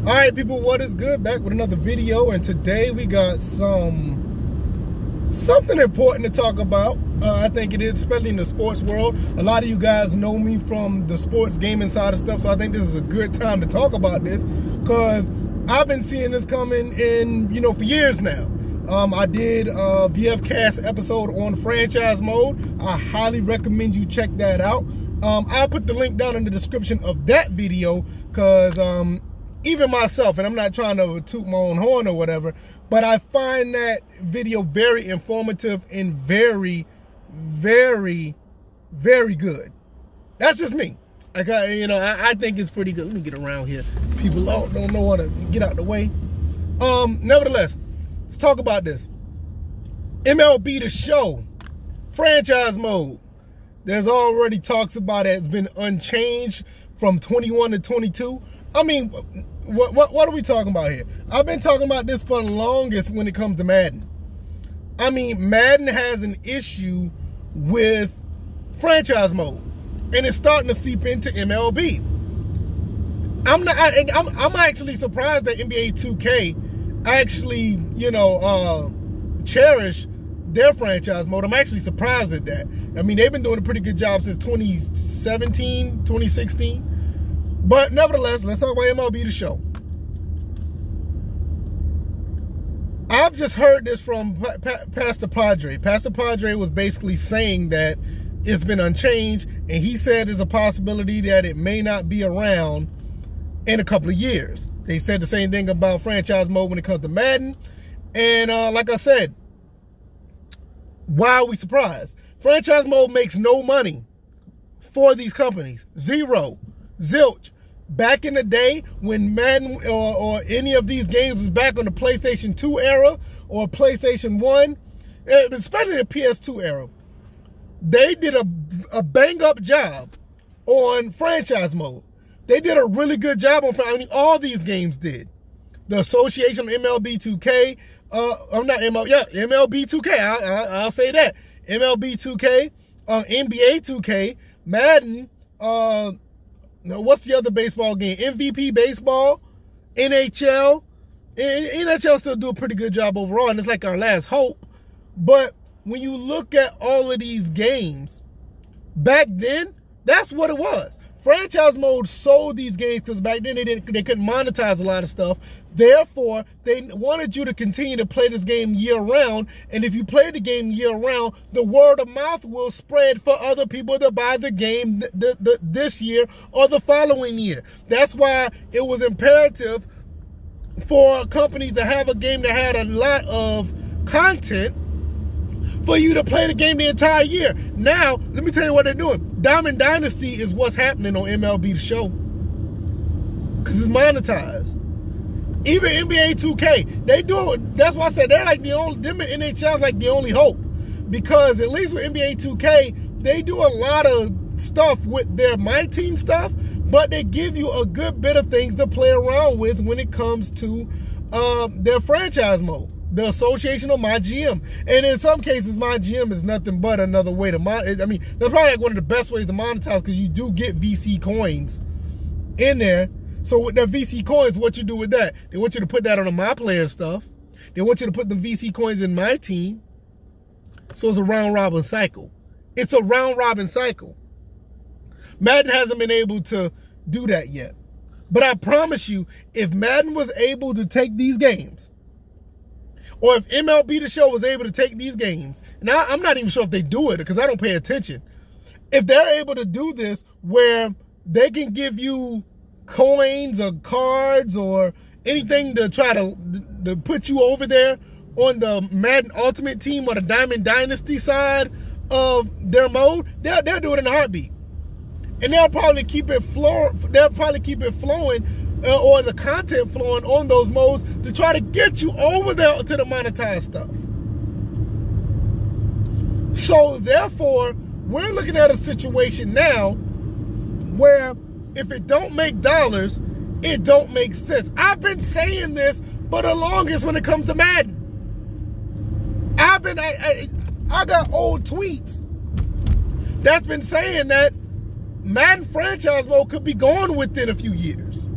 All right, people, what is good? Back with another video, and today we got something important to talk about. I think it is, especially in the sports world. A lot of you guys know me from the sports gaming side of stuff, so I think this is a good time to talk about this because I've been seeing this coming in, for years now. I did a VFcast episode on franchise mode. I highly recommend you check that out. I'll put the link down in the description of that video because even myself, and I'm not trying to toot my own horn or whatever, but I find that video very informative and very, very, very good. That's just me. I think it's pretty good. Let me get around here. People don't know how to get out the way. Nevertheless, let's talk about this. MLB The Show, franchise mode. There's already talks about it. It's been unchanged from 21 to 22. I mean, what are we talking about here? I've been talking about this for the longest when it comes to Madden. I mean, Madden has an issue with franchise mode, and it's starting to seep into MLB. I'm actually surprised that NBA 2K actually, cherish their franchise mode. I'm actually surprised at that. I mean, they've been doing a pretty good job since 2017, 2016. But nevertheless, let's talk about MLB The Show. I've just heard this from Pastor Padre. Pastor Padre was basically saying that it's been unchanged, and he said there's a possibility that it may not be around in a couple of years. They said the same thing about franchise mode when it comes to Madden. And like I said, why are we surprised? Franchise mode makes no money for these companies. Zero. Zilch. Back in the day when Madden or any of these games was back on the PlayStation 2 era or PlayStation 1, especially the PS2 era, they did a bang-up job on franchise mode. They did a really good job on, all these games did. The association of MLB 2K, MLB 2K, I'll say that. MLB 2K, NBA 2K, Madden, what's the other baseball game? MVP baseball, NHL. NHL still do a pretty good job overall, and it's like our last hope. But when you look at all of these games, back then, that's what it was. Franchise mode sold these games because back then they couldn't monetize a lot of stuff. Therefore, they wanted you to continue to play this game year-round. And if you play the game year-round, the word of mouth will spread for other people to buy the game this year or the following year. That's why it was imperative for companies to have a game that had a lot of content for you to play the game the entire year. Now, let me tell you what they're doing. Diamond Dynasty is what's happening on MLB The Show because it's monetized. Even NBA 2K, they do it. That's why I said they're like the only, them and NHL's like the only hope, because at least with NBA 2K, they do a lot of stuff with their My Team stuff, but they give you a good bit of things to play around with when it comes to their franchise mode. The association of My GM. And in some cases, My GM is nothing but another way to monetize. I mean, that's probably like one of the best ways to monetize because you do get VC coins in there. So with the VC coins, what you do with that? They want you to put that on the My Player stuff. They want you to put the VC coins in My Team. So it's a round-robin cycle. It's a round-robin cycle. Madden hasn't been able to do that yet. But I promise you, if Madden was able to take these games, or if MLB The Show was able to take these games, and I'm not even sure if they do it because I don't pay attention. If they're able to do this where they can give you coins or cards or anything to try to put you over there on the Madden Ultimate Team or the Diamond Dynasty side of their mode, they'll do it in a heartbeat. And they'll probably keep it flowing. Or the content flowing on those modes to try to get you over there to the monetized stuff. So therefore, we're looking at a situation now where if it don't make dollars, it don't make sense. I've been saying this for the longest when it comes to Madden. I got old tweets that's been saying that Madden franchise mode could be gone within a few years.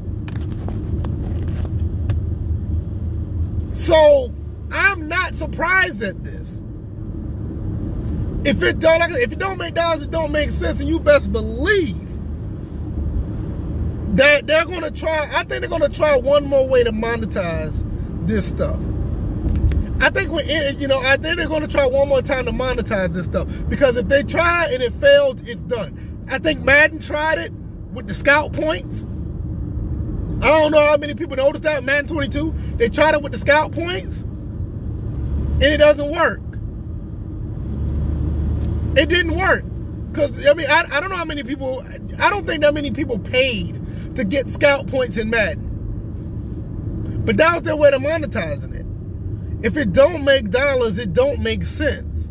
So I'm not surprised at this. If it don't make dollars, it don't make sense, and you best believe that they're gonna try. I think they're gonna try one more way to monetize this stuff. I think I think they're gonna try one more time to monetize this stuff, because if they try and it fails, it's done. I think Madden tried it with the scout points. I don't know how many people noticed that. Madden 22, they tried it with the scout points, and it doesn't work. It didn't work. Because, I mean, I don't know how many people, I don't think that many people paid to get scout points in Madden. But that was their way of monetizing it. If it don't make dollars, it don't make sense.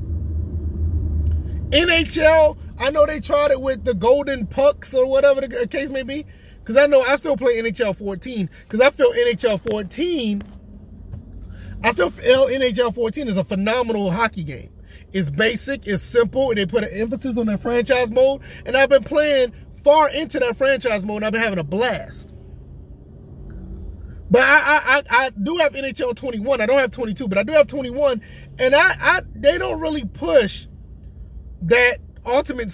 NHL, I know they tried it with the golden pucks or whatever the case may be. Because I know I still play NHL 14. Because I feel NHL 14 is a phenomenal hockey game. It's basic, it's simple, and they put an emphasis on their franchise mode. And I've been playing far into that franchise mode, and I've been having a blast. But I do have NHL 21. I don't have 22, but I do have 21. And they don't really push that Ultimate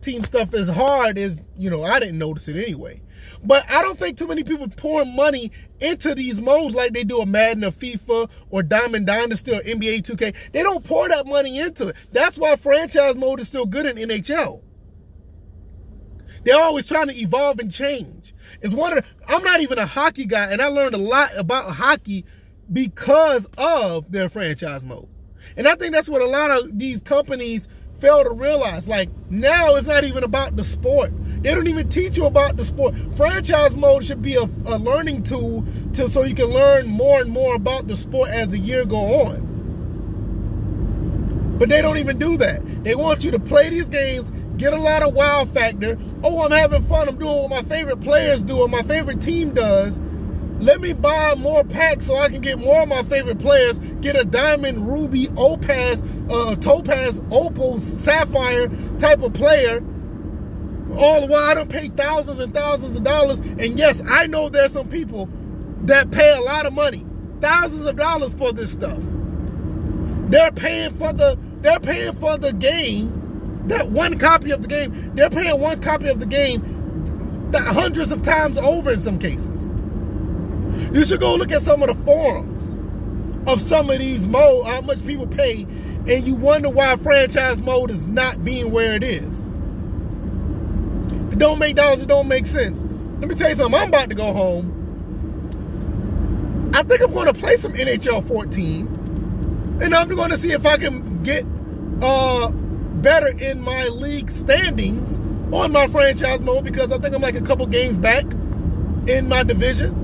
Team stuff as hard as, I didn't notice it anyway. But I don't think too many people pour money into these modes like they do a Madden, or FIFA, or Diamond Dynasty, or NBA 2K. They don't pour that money into it. That's why franchise mode is still good in NHL. They're always trying to evolve and change. I'm not even a hockey guy, and I learned a lot about hockey because of their franchise mode. And I think that's what a lot of these companies fail to realize. Like, now it's not even about the sport. They don't even teach you about the sport. Franchise mode should be a learning tool so you can learn more and more about the sport as the year go on. But they don't even do that. They want you to play these games, get a lot of wow factor. Oh, I'm having fun. I'm doing what my favorite players do, or my favorite team does. Let me buy more packs so I can get more of my favorite players, get a diamond, ruby, opaz, topaz, opal, sapphire type of player. All the while I don't pay thousands and thousands of dollars. And yes, I know there's some people that pay a lot of money, thousands of dollars for this stuff. They're paying for the game, that one copy of the game. They're paying one copy of the game hundreds of times over in some cases. You should go look at some of the forums of some of these modes, how much people pay, and you wonder why franchise mode is not being where it is. If it don't make dollars, it don't make sense. Let me tell you something. I'm about to go home. I think I'm going to play some NHL 14. And I'm going to see if I can get better in my league standings on my franchise mode, because I think I'm like a couple games back in my division.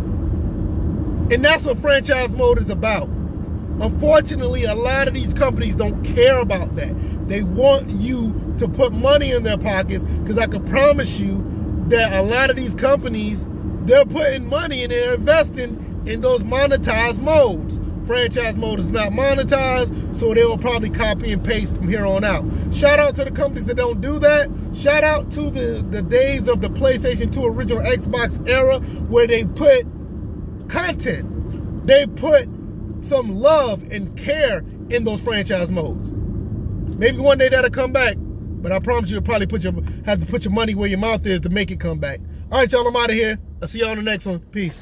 And that's what franchise mode is about. Unfortunately, a lot of these companies don't care about that. They want you to put money in their pockets, because I can promise you that a lot of these companies, they're putting money and they're investing in those monetized modes. Franchise mode is not monetized, so they will probably copy and paste from here on out. Shout out to the companies that don't do that. Shout out to the days of the PlayStation 2 original Xbox era, where they put content. They put some love and care in those franchise modes. Maybe one day that'll come back, but I promise you'll probably have to put your money where your mouth is to make it come back. All right, y'all, I'm out of here. I'll see y'all on the next one. Peace.